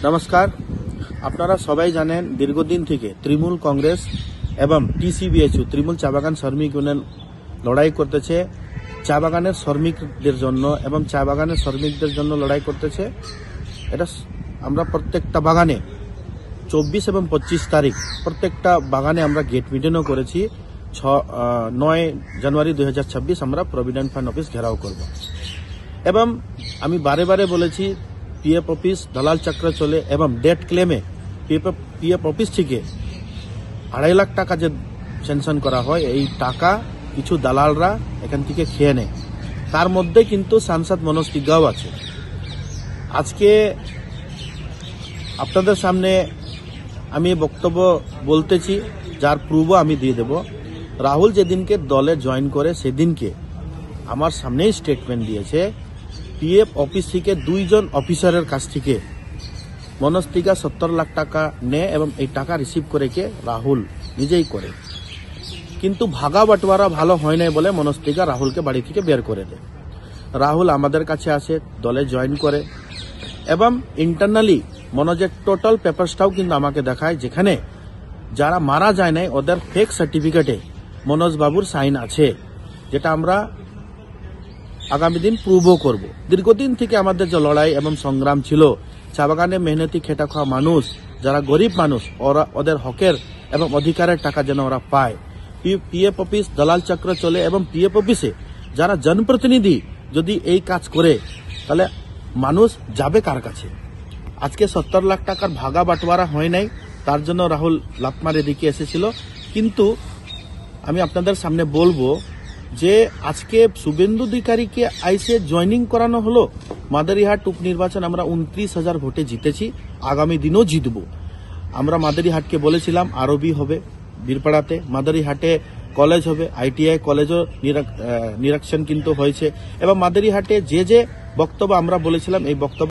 নমস্কার। আপনারা সবাই জানেন দীর্ঘদিন থেকে তৃণমূল কংগ্রেস এবং টিসিবিএচইউ তৃণমূল চা বাগান শ্রমিক ইউনিয়ন লড়াই করতেছে চা বাগানের শ্রমিকদের জন্য এবং চা বাগানের শ্রমিকদের জন্য লড়াই করতেছে। এটা আমরা প্রত্যেকটা বাগানে 24 এবং 25 তারিখ প্রত্যেকটা বাগানে আমরা গেট মিটিংও করেছি। 9 জানুয়ারি 2026 আমরা প্রভিডেন্ট ফান্ড অফিস ঘেরাও করব এবং আমি বারে বারে বলেছি পিএফ অফিস দালাল চক্র চলে এবং ডেট ক্লেমে পিএফ অফিস থেকে 2.5 লাখ টাকা যে স্যাংশন করা হয় এই টাকা কিছু দালালরা এখান থেকে খেয়ে নেয়। তার মধ্যে কিন্তু সাংসদ মনোজ তিগাও আছে। আজকে আপনাদের সামনে আমি বক্তব্য বলতেছি, যার প্রুফ আমি দিয়ে দেব। রাহুল যেদিনকে দলে জয়েন করে সেদিনকে আমার সামনেই স্টেটমেন্ট দিয়েছে পিএফ অফিস থেকে 2 জন অফিসারের কাছ থেকে মনোজ তিগা 70 লাখ টাকা নেয় এবং এই টাকা রিসিভ করে কে রাহুল নিজেই করে। কিন্তু ভাগা বাটোয়ারা ভালো হয় নাই বলে মনোজ তিগা রাহুলকে বাড়ি থেকে বের করে দেয়। রাহুল আমাদের কাছে আসে, দলে জয়েন করে এবং ইন্টারনালি মনোজের টোটাল পেপারসটাও কিন্তু আমাকে দেখায়, যেখানে যারা মারা যায় নাই ওদের ফেক সার্টিফিকেটে মনোজ বাবুর সাইন আছে, যেটা আমরা আগামী দিন প্রুভও করব। দীর্ঘদিন থেকে আমাদের যে লড়াই এবং সংগ্রাম ছিল, চা বাগানে মেহনতি খেটা খাওয়া মানুষ, যারা গরিব মানুষ, ওদের হকের এবং অধিকারের টাকা যেন ওরা পায়। পিএফ অফিস দালাল চক্র চলে এবং পিএফ অফিসে যারা জনপ্রতিনিধি যদি এই কাজ করে তাহলে মানুষ যাবে কার কাছে? আজকে 70 লাখ টাকার ভাগা বাটোয়ারা হয় নাই, তার জন্য রাহুল লাতমার এদিকে এসেছিল। কিন্তু আমি আপনাদের সামনে বলবো যে আজকে শুভেন্দু অধিকারীকে আইসে জয়েনিং করানো হলো। মাদারিহাট উপনির্বাচন আমরা 29,000 ভোটে জিতেছি, আগামী দিনও জিতব। আমরা মাদারিহাটকে বলেছিলাম আরবি হবে বীরপাড়াতে, মাদারিহাটে কলেজ হবে, আইটিআই কলেজও নিরীক্ষণ কিন্তু হয়েছে এবং মাদারিহাটে যে বক্তব্য আমরা বলেছিলাম এই বক্তব্য